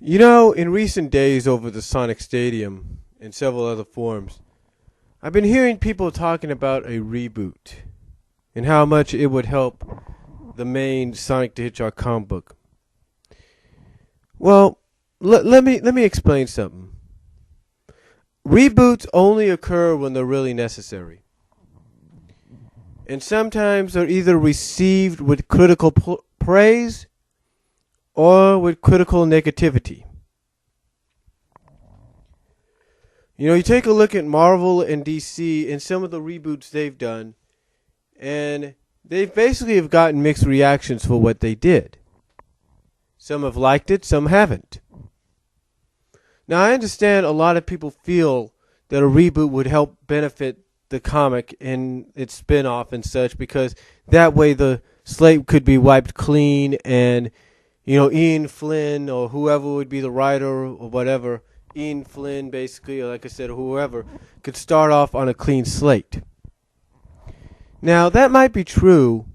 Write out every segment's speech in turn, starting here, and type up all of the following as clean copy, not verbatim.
You know, in recent days over the Sonic Stadium and several other forums, I've been hearing people talking about a reboot and how much it would help the main Sonic the Hedgehog comic book. Well, let me explain something. Reboots only occur when they're really necessary. And sometimes they're either received with critical praise or with critical negativity. You know, you take a look at Marvel and DC and some of the reboots they've done, and they basically have gotten mixed reactions for what they did. Some have liked it, some haven't. Now, I understand a lot of people feel that a reboot would help benefit the comic and its spin-off and such, because that way the slate could be wiped clean and, you know, Ian Flynn or whoever would be the writer or whatever, Ian Flynn basically, or like I said, whoever, could start off on a clean slate. Now, that might be true,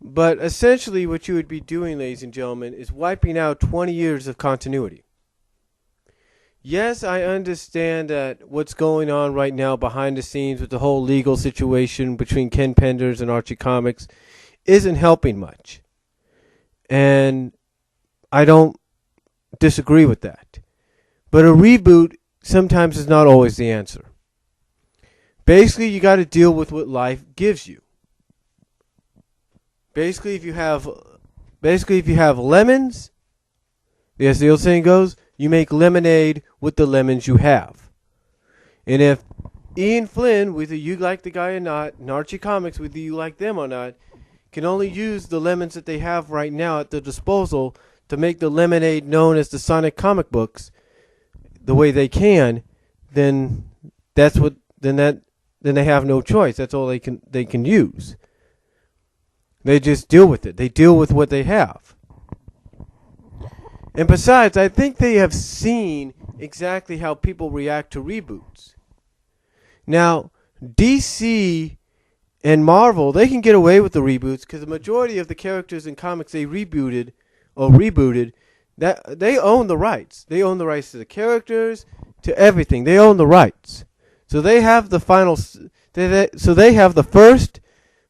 but essentially what you would be doing, ladies and gentlemen, is wiping out 20 years of continuity. Yes, I understand that what's going on right now behind the scenes with the whole legal situation between Ken Penders and Archie Comics isn't helping much. And I don't disagree with that. But a reboot sometimes is not always the answer. Basically, you got to deal with what life gives you. Basically, if you have lemons, as the old saying goes, you make lemonade with the lemons you have. And if Ian Flynn, whether you like the guy or not, and Archie Comics, whether you like them or not, can only use the lemons that they have right now at their disposal to make the lemonade known as the Sonic comic books the way they can, then they have no choice. That's all they can use. They just deal with it. They deal with what they have. And besides, I think they have seen exactly how people react to reboots. Now, DC and Marvel, they can get away with the reboots because the majority of the characters in comics they rebooted, that they own the rights. They own the rights to the characters, to everything. They own the rights. So they have the final. So they have the first,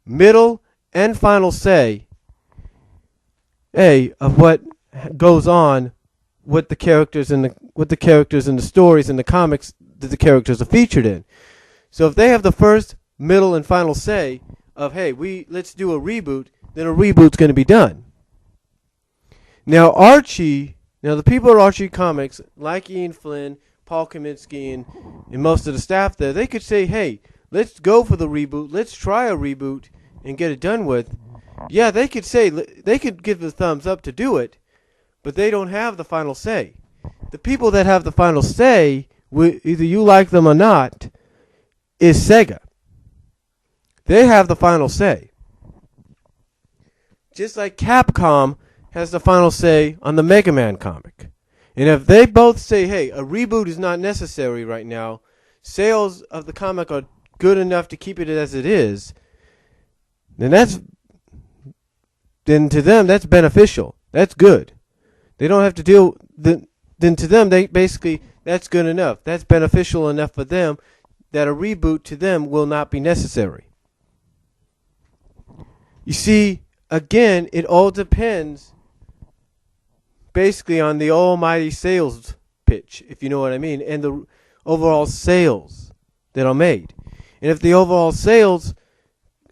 middle, and final say. Of what goes on with the characters and the stories and the comics that the characters are featured in. So if they have the first, middle, and final say of, hey, let's do a reboot, then a reboot's going to be done. Now the people at Archie Comics, like Ian Flynn, Paul Kaminsky, and most of the staff there, they could say, hey, let's go for the reboot, let's try a reboot and get it done with. Yeah, they could give the thumbs up to do it, but they don't have the final say. The people that have the final say, either you like them or not, is Sega. They have the final say. Just like Capcom has the final say on the Mega Man comic. And if they both say, hey, a reboot is not necessary right now, sales of the comic are good enough to keep it as it is, then to them that's beneficial. That's good. They don't have to deal. Then to them, that's good enough. That's beneficial enough for them that a reboot to them will not be necessary. You see, again, it all depends basically on the almighty sales pitch, if you know what I mean, and the overall sales that are made. And if the overall sales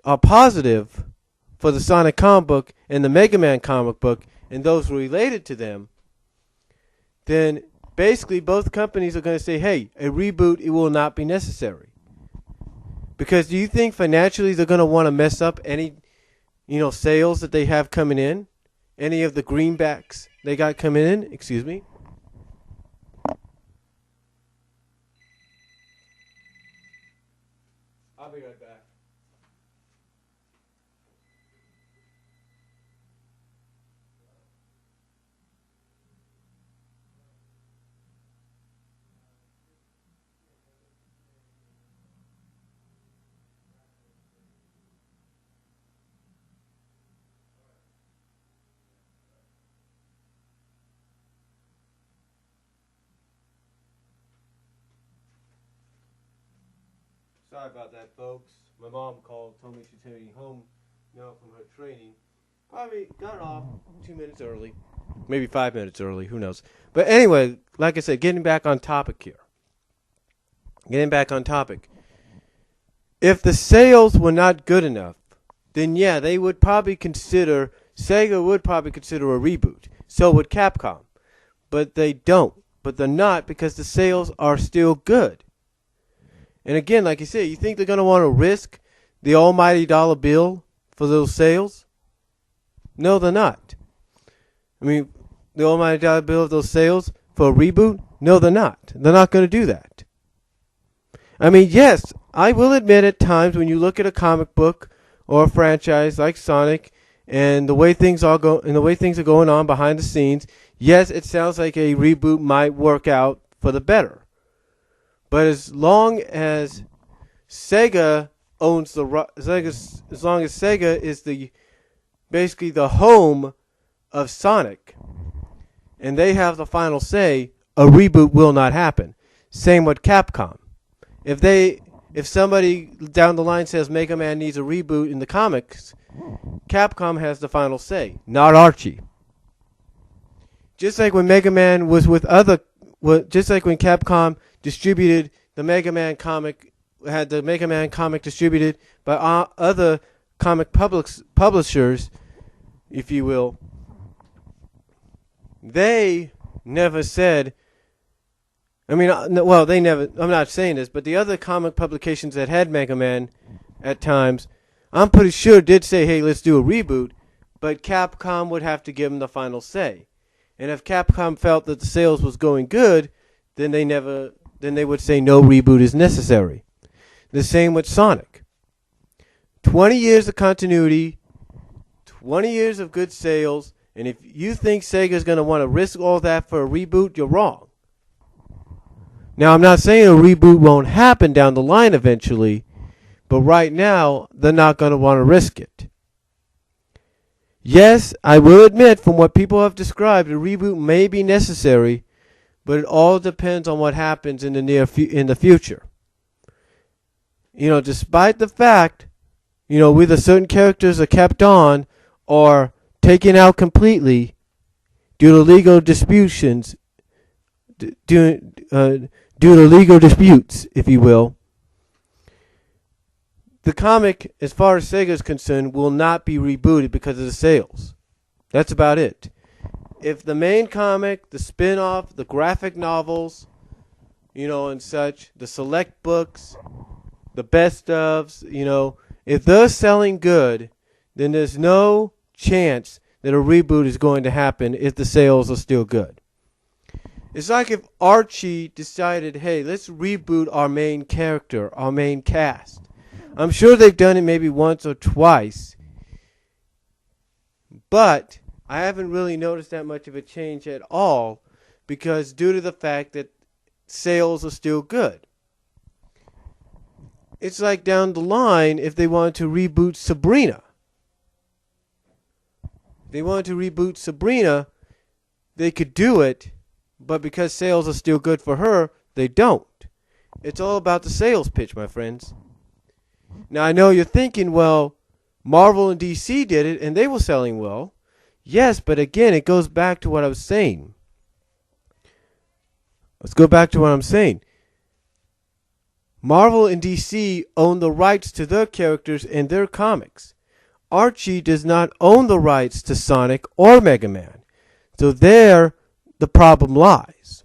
are positive for the Sonic comic book and the Mega Man comic book and those related to them, then basically both companies are going to say, hey, a reboot, it will not be necessary. Because do you think financially they're going to want to mess up any, sales that they have coming in? Any of the greenbacks they got coming in? Excuse me. I'll be right back. Sorry about that, folks. My mom called, told me she's heading home now from her training. Probably got off 2 minutes early, maybe 5 minutes early, who knows. But anyway, like I said, getting back on topic here. If the sales were not good enough, then yeah, they would probably consider, Sega would probably consider a reboot. So would Capcom. But they don't. But they're not, because the sales are still good. And again, like you said, you think they're going to want to risk the almighty dollar bill for those sales? No, they're not. I mean, the almighty dollar bill of those sales for a reboot? No, they're not. They're not going to do that. I mean, yes, I will admit at times when you look at a comic book or a franchise like Sonic and the way things are going on behind the scenes, yes, it sounds like a reboot might work out for the better. But as long as Sega owns as long as Sega is basically the home of Sonic, and they have the final say, a reboot will not happen. Same with Capcom. If somebody down the line says Mega Man needs a reboot in the comics, Capcom has the final say, not Archie. Just like when Mega Man was just like when Capcom distributed the Mega Man comic, had the Mega Man comic distributed by other comic publishers, if you will, they never said, they never, I'm not saying this, but the other comic publications that had Mega Man at times, I'm pretty sure did say, hey, let's do a reboot, but Capcom would have to give them the final say. And if Capcom felt that the sales was going good, then they would say no reboot is necessary. The same with Sonic. 20 years of continuity, 20 years of good sales, and if you think Sega's going to want to risk all that for a reboot, you're wrong. Now, I'm not saying a reboot won't happen down the line eventually, but right now, they're not going to want to risk it. Yes, I will admit, from what people have described, a reboot may be necessary, but it all depends on what happens in the future. Despite the fact, whether certain characters are kept on or taken out completely due to legal disputes, if you will, the comic, as far as Sega is concerned, will not be rebooted because of the sales. That's about it. If the main comic, the spin-off, the graphic novels, and such, the select books, the best ofs, if they're selling good, then there's no chance that a reboot is going to happen if the sales are still good. It's like if Archie decided, hey, let's reboot our main character, our main cast. I'm sure they've done it maybe once or twice, but I haven't really noticed that much of a change at all because due to the fact that sales are still good. It's like down the line if they wanted to reboot Sabrina. If they wanted to reboot Sabrina, they could do it, but because sales are still good for her, they don't. It's all about the sales pitch, my friends. Now, I know you're thinking, well, Marvel and DC did it, and they were selling well. Yes, but again, it goes back to what I was saying. Let's go back to what I'm saying. Marvel and DC own the rights to their characters and their comics. Archie does not own the rights to Sonic or Mega Man. So there, the problem lies.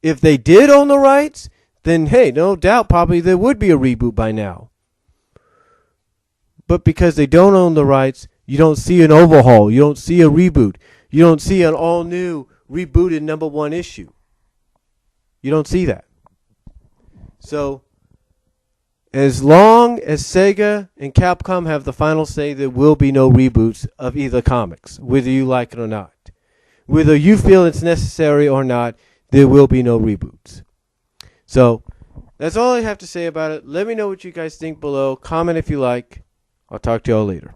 If they did own the rights, then hey, no doubt probably there would be a reboot by now. But because they don't own the rights, you don't see an overhaul. You don't see a reboot. You don't see an all-new, rebooted #1 issue. You don't see that. So, as long as Sega and Capcom have the final say, there will be no reboots of either comics, whether you like it or not. Whether you feel it's necessary or not, there will be no reboots. So, that's all I have to say about it. Let me know what you guys think below. Comment if you like. I'll talk to y'all later.